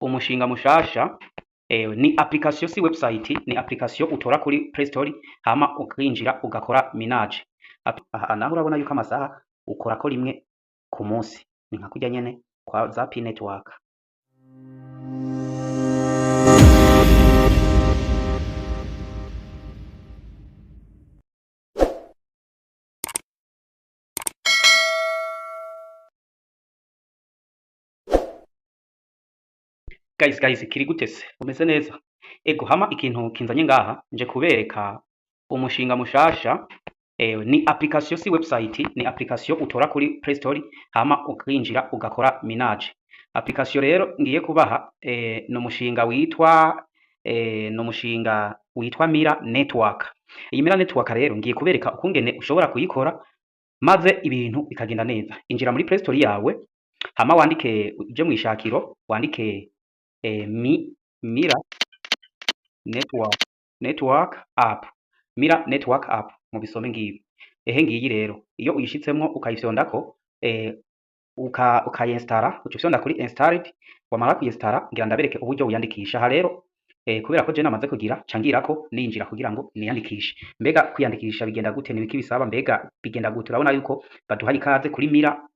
umushinga mushasha ni application si website, ni application utora kuri Play Store hama ukinjira ugakora minage. Aha naho urabona yuko amasaha ukorako rimwe ku munsi, ni nka kurya nyene kwa za Pi Network. Guys, kiri gute se? Umeze neza? Ego hama ikintu kinzanye ngaha nje kubereka umushinga mushasha ni application si website, ni application utora kuri Play Store hama ukinjira ugakora minage. Application rero ngiye kubaha no mushinga witwa Mira Network. Iyi Mira Network rero ngiye kubereka ukungene ushobora kuyikora maze ibintu bikagenda neza. Injira muri Play Store yawe hama wandike uje mwishakiro wandike Mira Network App, Mira Network App mu bisome ngibi. Ngiyi rero iyo uyishitsemwo ukayifyondako ukayinstara ucufyonda kuri installed, wamara kuyinstara ngira ndabereke uburyo wiyandikisha. Aha rero kubera ko je namaze kugira cangirako ninjira kugira ngo niyandikishe. Mbega kwiyandikisha bigenda gute, nibiki bisaba, mbega bigenda gute? Urabona yuko baduhaye ikaze kuri Mira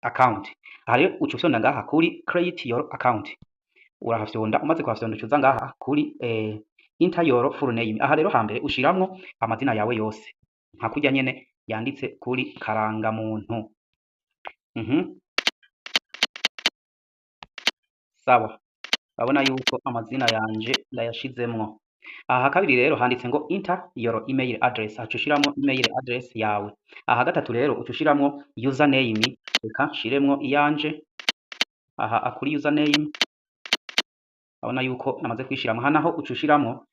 account. Aha rero ucufyonda ngaha kuri create your account, urahafyonda, umaze kuhafyonda ucuza ngaha kuri enter your full name. Aha rero hambere ushiramwo amazina yawe yose nka kurya nyene yanditse kuri karangamuntu. Sawa, urabona yuko amazina yanje ndayashizemwo. Aha kabiri rero handitse ngo enter your email address, haca ushiramwo email address yawe. Aha gatatu rero uca ushiramwo username, reka nshiremwo iyanje. Aha kuri username urabona yuko namaze kwishiramwo. Aha naho uca ushiramwo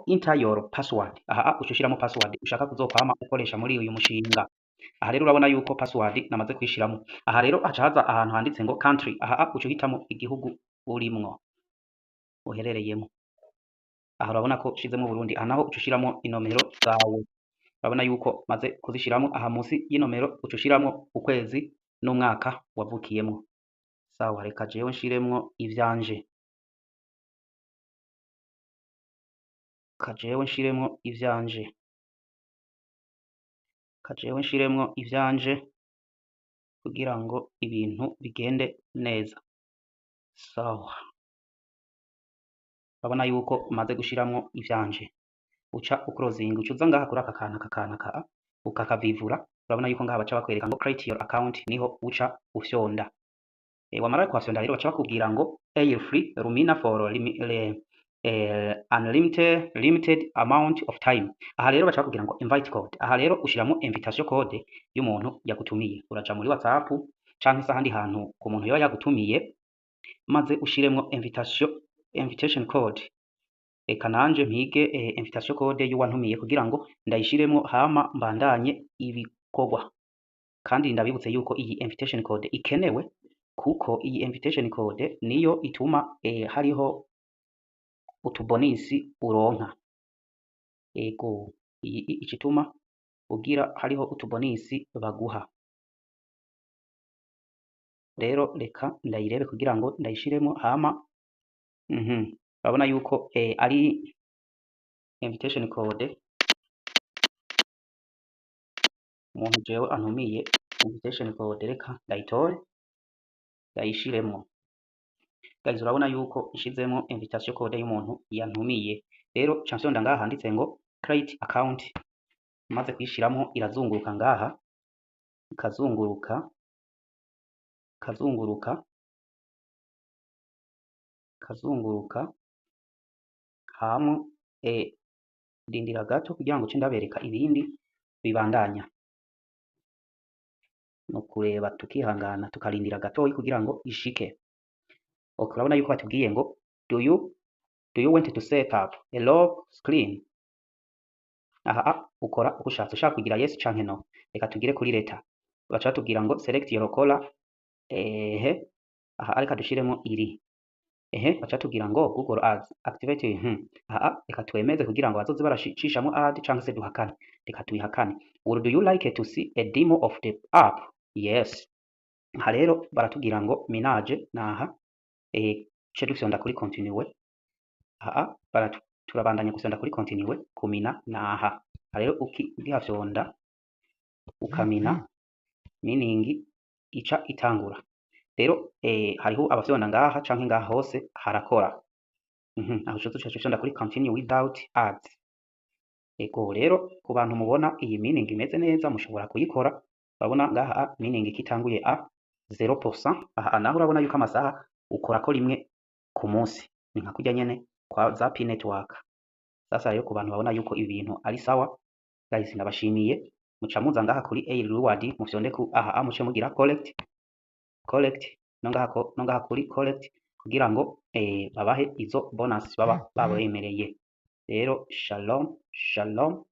enter your password. Aha uca ushiramwo password ushaka kuzokwama ukoresha muri uyu mushinga. Aha rero urabona yuko password namaze kwishiramwo. Aha rero haca haza ahantu handitse ngo country. Aha uca uhitamo igihugu urimwo uherereyemo. Aha urabona ko shizemwo Burundi. Aha naho uca ushiramwo inomero zawe, urabona yuko maze kuzishiramwo. Aha musi y'inomero uca ushiramwo ukwezi n'umwaka wavukiyemwo. Sawa, reka jewe nshiremwo ivyanje, kajewe nshiremwo ivyanje kugira ngo ibintu bigende neza. Sawa, urabona yuko maze gushiramwo ivyanje, uca uclosing, ucuza ngaha kuri aka kana ukakavivura. Urabona yuko ngaha baca bakwereka ngo create your account, niho uca ufyonda. Wamara kuhafyonda rero baca bakubwira ngo air free Lumina for limited amount of time. Aha rero baca bakubwira ngo invite code. Aha rero ushiramwo invitation code y'umuntu yagutumiye. Uraja muri WhatsApp canke se ahandi hantu ku muntu yoba yagutumiye, maze ushiremwo invitation code. Eka nanje mpige invitation code y'uwantumiye kugira ngo ndayishiremwo hama mbandanye ibikorwa. Kandi ndabibutse yuko iyi invitation code ikenewe, kuko iyi invitation code niyo ituma hariho utubonisi uronka. Ego iyi icituma ugira hariho utubonisi baguha. Rero reka ndayirebe kugira ngo ndayishiremo hama urabona yuko ari invitation code umuntu jewe antumiye. Invitation code reka ndayitore ndayishiremwo. Guys, urabona yuko nshizemwo invitation code y'umuntu yantumiye. Rero chanson ngaha handitse ngo create account, maze kuyishiramwo irazunguruka ngaha, ikazunguruka hamwe rindira gato kugira ngo ndabereka ibindi bibandanya. No kureba tukihangana tukarindira gatoyi kugira ngo ishike. Okay, urabona yuko batubwiye ngo do you want to set up a lock screen. Aha ukora uko ushatse, ushaka kugira yes canke no. Reka tugire kuri leta, baca batubwira ngo select your caller. Aha areka dushiremo iri. Baca batubwira ngo Google Ads activate. Aha reka twemeze kugira ngo bazoze barashishamo ad canke se duhakane. Reka tuyihakane. Would you like to see a demo of the app? Yes. Aha rero baratubwira ngo minage naha ce dufyonda kuri continue. Aha turabandanya gufyonda kuri continue, kumina naha. Rero ukihafyonda ukamina meaning ica itangura. Rero hariho abafyonda ngaha canke ngaha hose harakora. Aho uca ufyonda kuri continue without ads. Ego rero ku bantu mubona iyi meaning imeze neza mushobora kuyikora. Urabona ngaha meaning kitanguye a 0%. Aha naho urabona yuko amasaha ukorako rimwe ku munsi. Ni nka kurya nyene kwa za Pi network. Sasa rero ku bantu babona yuko ibintu ari sawa, guys ndabashimiye. Muca muza ngaha kuri A reward mufyonde ku aha muce mugira collect no ngaha kuri collect kugira ngo babahe izo bonus baba babemereye. Rero shalom shalom.